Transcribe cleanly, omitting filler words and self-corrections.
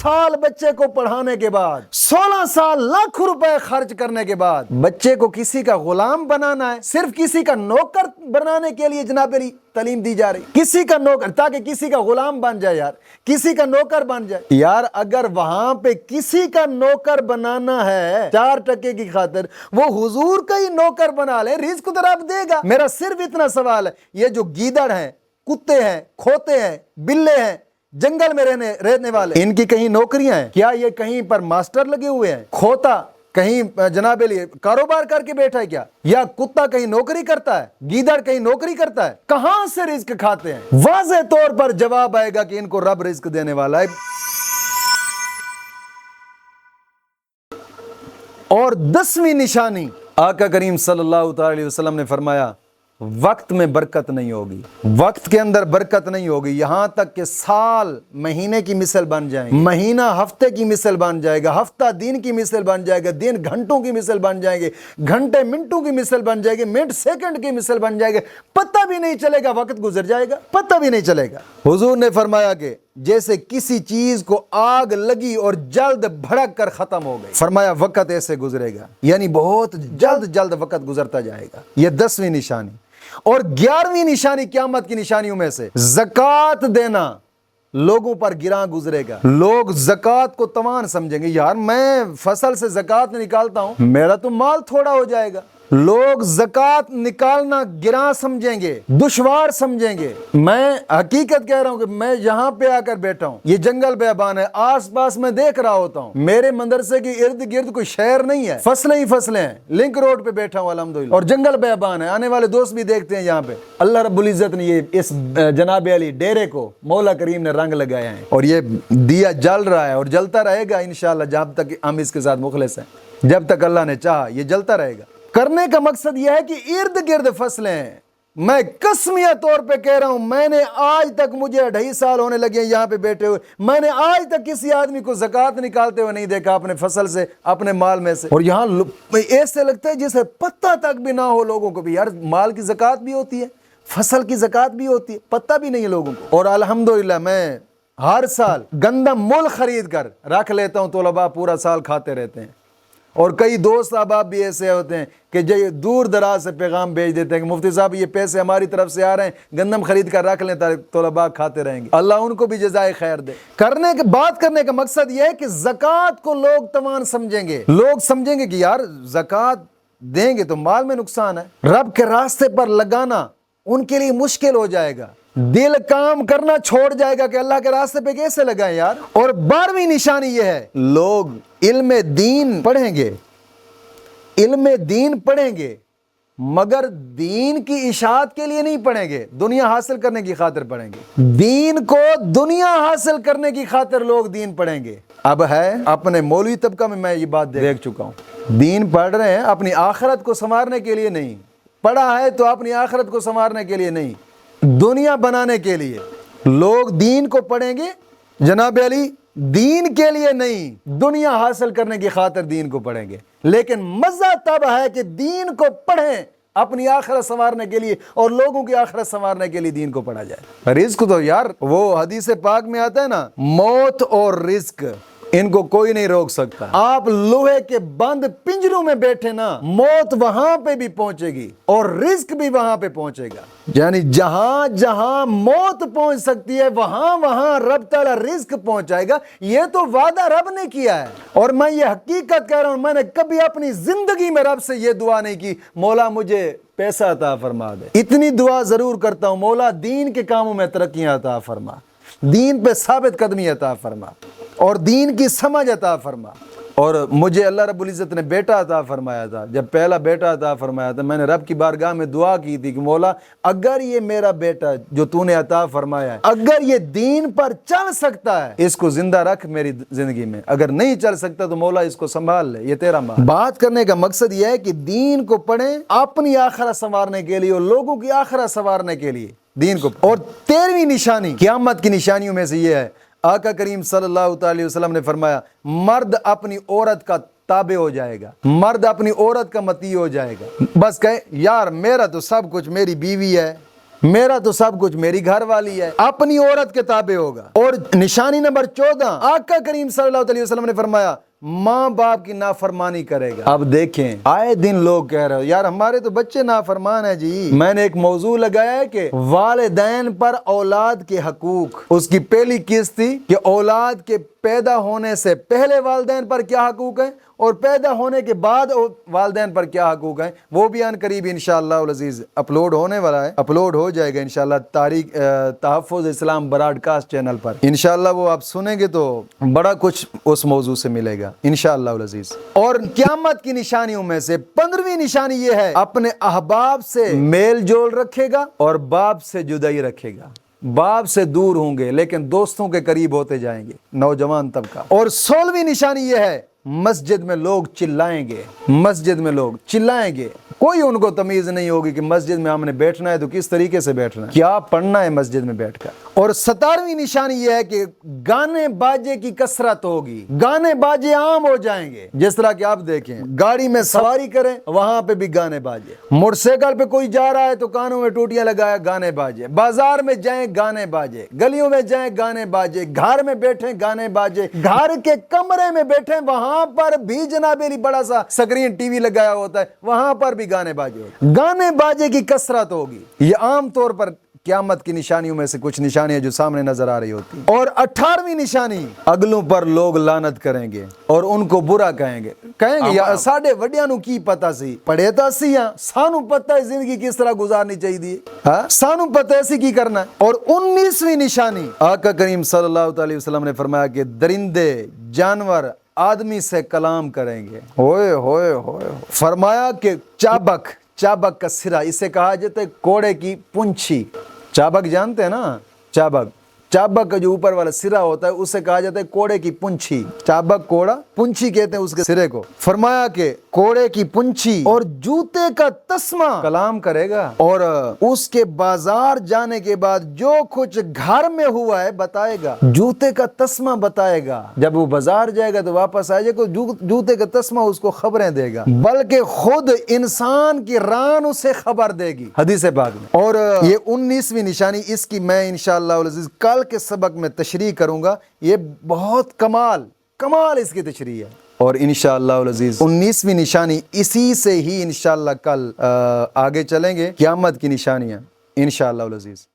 साल बच्चे को पढ़ाने के बाद, 16 साल लाखों रुपए खर्च करने के बाद बच्चे को किसी का गुलाम बनाना है, सिर्फ किसी का नौकर बनाने के लिए जनाब अली तालीम दी जा रही, किसी का नौकर, ताकि किसी का गुलाम बन जाए यार, किसी का नौकर बन जाए यार। अगर वहां पे किसी का नौकर बनाना है 4% की खातिर, वो हुजूर का ही नौकर बना ले, रिस्क तो रब देगा। मेरा सिर्फ इतना सवाल है, ये जो गीदड़ हैं, कुत्ते हैं, खोते हैं, बिल्ले हैं, जंगल में रहने वाले, इनकी कहीं नौकरियां हैं क्या? ये कहीं पर मास्टर लगे हुए हैं? खोता कहीं जनाब लिए कारोबार करके बैठा है क्या? या कुत्ता कहीं नौकरी करता है? गीदड़ कहीं नौकरी करता है? कहां से रिस्क खाते हैं? वाज़ेह तौर पर जवाब आएगा कि इनको रब रिस्क देने वाला है। और 10वीं निशानी, आका करीम सल्लल्लाहु अलैहि वसल्लम ने फरमाया, वक्त में बरकत नहीं होगी, वक्त के अंदर बरकत नहीं होगी, यहां तक कि साल महीने की मिसल बन जाएंगे, महीना हफ्ते की मिसल बन जाएगा, हफ्ता दिन की मिसल बन जाएगा, दिन घंटों की मिसल बन जाएंगे, घंटे मिनटों की मिसल बन जाएगी, मिनट सेकंड की मिसल बन जाएगा, पता भी नहीं चलेगा, वक्त गुजर जाएगा, पता भी नहीं चलेगा। हुजूर ने फरमाया कि जैसे किसी चीज को आग लगी और जल्द भड़क कर खत्म हो गई, फरमाया वक्त ऐसे गुजरेगा, यानी बहुत जल्द वक्त गुजरता जाएगा। यह 10वीं निशानी। और 11वीं निशानी क़यामत की निशानियों में से, ज़कात देना लोगों पर गिरा गुजरेगा। लोग ज़कात को तवान समझेंगे, यार मैं फसल से ज़कात निकालता हूं, मेरा तो माल थोड़ा हो जाएगा। लोग ज़कात निकालना गिरा समझेंगे, दुश्वार समझेंगे। मैं हकीकत कह रहा हूं कि मैं यहां पे आकर बैठा हूं, ये जंगल बेबान है, आस पास में देख रहा होता हूं, मेरे मदरसे के इर्द गिर्द कोई शहर नहीं है, फसलें ही फसलें हैं, लिंक रोड पे बैठा हूं अल्हम्दुलिल्लाह, और जंगल बेबान है। आने वाले दोस्त भी देखते हैं यहाँ पे, अल्लाह रब्बुल इज्जत ने ये इस जनाब अली डेरे को मौला करीम ने रंग लगाया है, और ये दिया जल रहा है और जलता रहेगा इंशाअल्लाह, जब तक हम इसके साथ मुखलिस हैं, जब तक अल्लाह ने चाहा ये जलता रहेगा। करने का मकसद यह है कि इर्द गिर्द फसलें हैं। मैं कसमिया तौर पे कह रहा हूं, मैंने आज तक, मुझे 2.5 साल होने लगे यहाँ पे बैठे हुए, मैंने आज तक किसी आदमी को ज़कात निकालते हुए नहीं देखा अपने फसल से, अपने माल में से। और यहाँ ऐसे लगता है जैसे पता तक भी ना हो लोगों को भी, यार माल की ज़कात भी होती है, फसल की ज़कात भी होती है, पता भी नहीं है लोगों को। और अल्हम्दुलिल्लाह मैं हर साल गंदम मोल खरीद कर रख लेता हूँ, तलबा पूरा साल खाते रहते हैं। और कई दोस्त अहबाब भी ऐसे होते हैं कि जो दूर दराज से पैगाम भेज देते हैं कि मुफ्ती साहब ये पैसे हमारी तरफ से आ रहे हैं, गंदम खरीद कर रख लें, तलबा खाते रहेंगे, अल्लाह उनको भी जज़ाए खैर दे। बात करने का मकसद यह है कि ज़कात को लोग तवान समझेंगे, लोग समझेंगे कि यार ज़कात देंगे तो माल में नुकसान है, रब के रास्ते पर लगाना उनके लिए मुश्किल हो जाएगा, दिल काम करना छोड़ जाएगा कि अल्लाह के रास्ते पे कैसे लगाएं यार। और 12वीं निशानी यह है, लोग इल्म दीन पढ़ेंगे, इल्म दीन पढ़ेंगे, मगर दीन की इशाअत के लिए नहीं पढ़ेंगे, दुनिया हासिल करने की खातिर पढ़ेंगे। दीन को दुनिया हासिल करने की खातिर लोग दीन पढ़ेंगे। अब है अपने मौलवी तबका में मैं ये बात देख चुका हूं, दीन पढ़ रहे हैं अपनी आखिरत को संवारने के लिए नहीं, पढ़ा है तो अपनी आखिरत को संवारने के लिए नहीं, दुनिया बनाने के लिए। लोग दीन को पढ़ेंगे जनाब अली, दीन के लिए नहीं, दुनिया हासिल करने की खातिर दीन को पढ़ेंगे। लेकिन मजा तब है कि दीन को पढ़ें अपनी आखिरत संवारने के लिए, और लोगों की आखिरत संवारने के लिए दीन को पढ़ा जाए। रिस्क तो यार वो हदीस पाक में आता है ना, मौत और रिस्क इनको कोई नहीं रोक सकता। आप लोहे के बंद पिंजरों में बैठे ना, मौत वहां पे भी पहुंचेगी और रिस्क भी वहां पे पहुंचेगा। यानी जहां जहां मौत पहुंच सकती है वहां वहां रब ताला रिस्क पहुंचाएगा। ये तो वादा रब ने किया है, और मैं ये हकीकत कह रहा हूं, मैंने कभी अपनी जिंदगी में रब से ये दुआ नहीं की मौला मुझे पैसा अता फरमा दे। इतनी दुआ जरूर करता हूं, मौला दीन के कामों में तरक्कियां अता फरमा, दीन पे साबित कदमी अता फरमा, और दीन की समझ अता फरमा। और मुझे अल्लाह रब्बुल इज़्ज़त ने बेटा अता फरमाया था, जब पहला बेटा अता फरमाया था, मैंने रब की बारगाह में दुआ की थी कि मौला अगर ये मेरा बेटा जो तूने अता फरमाया है, अगर ये दीन पर चल सकता है, इसको जिंदा रख मेरी जिंदगी में, अगर नहीं चल सकता तो मौला इसको संभाल ले, ये तेरा माल। बात करने का मकसद यह है कि दीन को पढ़ें अपनी आखिरत संवारने के लिए और लोगों की आखिरत संवारने के लिए दीन को। और 13वीं निशानी क़यामत की निशानियों में से यह है, आका करीम सल्लल्लाहु अलैहि वसल्लम ने फरमाया, मर्द अपनी औरत का ताबे हो जाएगा, मर्द अपनी औरत का मती हो जाएगा। बस कहे यार मेरा तो सब कुछ, मेरी बीवी है, میرا تو سب کچھ میری گھر والی ہے، اپنی عورت کے تابع ہوگا۔ اور نشانی نمبر 14، آقا کریم صلی اللہ علیہ وسلم نے فرمایا ماں باپ کی نافرمانی کرے گا۔ اب دیکھیں آئے دن لوگ کہہ رہے ہو یار ہمارے تو بچے نافرمان ہیں جی۔ میں نے ایک موضوع لگایا ہے کہ والدین پر اولاد کے حقوق، اس کی پہلی قسط تھی کہ اولاد کے پیدا ہونے سے پہلے والدین پر کیا حقوق ہیں اور پیدا ہونے کے بعد والدین پر کیا حقوق ہیں، وہ بھی ان قریب انشاءاللہ العزیز اپلوڈ ہونے والا ہے، اپلوڈ ہو جائے گا انشاءاللہ تحفظ اسلام براڈ کاسٹ چینل پر۔ انشاءاللہ وہ آپ سنیں گے تو بڑا کچھ اس موضوع سے ملے گا انشاءاللہ العزیز۔ اور قیامت کی نشانیوں میں سے 15ویں نشانی یہ ہے اپنے احباب سے میل جول رکھے گا اور باپ سے جدائی رکھے گا۔ باپ سے دور ہوں گے لیکن دوستوں کے قریب ہوتے جائیں گے نوجوان طبقہ۔ اور 16ویں نشانی یہ ہے مسجد میں لوگ چلائیں گے، مسجد میں لوگ چلائیں گے، کوئی ان کو تمیز نہیں ہوگی کہ مسجد میں ہم نے بیٹھنا ہے تو کس طریقے سے بیٹھنا ہے، کیا پڑھنا ہے مسجد میں بیٹھ کر۔ اور 17ویں نشانی یہ ہے کہ گانے باجے کی کثرت ہوگی، گانے باجے عام ہو جائیں گے، جس طرح کہ آپ دیکھیں گاڑی میں سواری کریں وہاں پہ بھی گانے باجے، موٹر سائیکل پہ کوئی جا رہا ہے تو کانوں میں ٹوٹیاں لگایا گانے باجے، بازار میں جائیں گانے باجے، گلیوں میں جائیں گانے باجے، گھر میں بیٹھیں گانے باجے، گھر کے کمرے میں بیٹھیں وہاں پر بھی جناب علی بڑا سا سکرین ٹی وی لگایا ہوتا ہے وہاں پر بھی گانے باجے ہوتے ہیں، گانے باجے کی کثرت ہوگی۔ یہ عام طور پر قیامت کی نشانیوں میں سے کچھ نشانیاں جو سامنے نظر آ رہی ہوتی ہیں۔ اور 18ویں نشانی اگلوں پر لوگ لعنت کریں گے اور ان کو برا کہیں گے یا ساڈے وڈیاں نو کی پتہ سی، پڑھے تا سی ہاں، سانو پتہ ہے زندگی کس طرح گزارنی چاہیے، سانو پتہ ہے سی کی کرنا ہے۔ اور 19ویں نشانی آقا کریم صلی اللہ علیہ وسلم نے فرمایا کہ درندے جانور آدمی سے کلام کریں گے۔ ہوئے ہوئے ہوئے فرمایا کہ چابک، چابک کا سرا، اسے کہا جاتا ہے کوڑے کی پنچھی۔ چابک جانتے ہیں نا، چابک، چابک کا جو اوپر والا سرا ہوتا ہے اسے کہا جاتا ہے کوڑے کی پنچھی۔ چابک کوڑا، پنچھی کہتے ہیں اس کے سرے کو۔ فرمایا کہ کوڑے کی پنچھی اور جوتے کا تسمہ کلام کرے گا، اور اس کے بازار جانے کے بعد جو کچھ گھر میں ہوا ہے بتائے گا، جوتے کا تسمہ بتائے گا۔ جب وہ بازار جائے گا تو واپس آئے گا تو جوتے کا تسمہ اس کو خبریں دے گا، بلکہ خود انسان کی ران اسے خبر دے گی، حدیث پاک میں۔ اور یہ 19ویں نشانی، اس کی میں انشاءاللہ العزیز کل کے سبق میں تشریح کروں گا، یہ بہت کمال اس کی تشریح ہے۔ اور انشاءاللہ العزیز 19ویں نشانی اسی سے ہی انشاءاللہ کل آگے چلیں گے، قیامت کی نشانیاں انشاءاللہ العزیز۔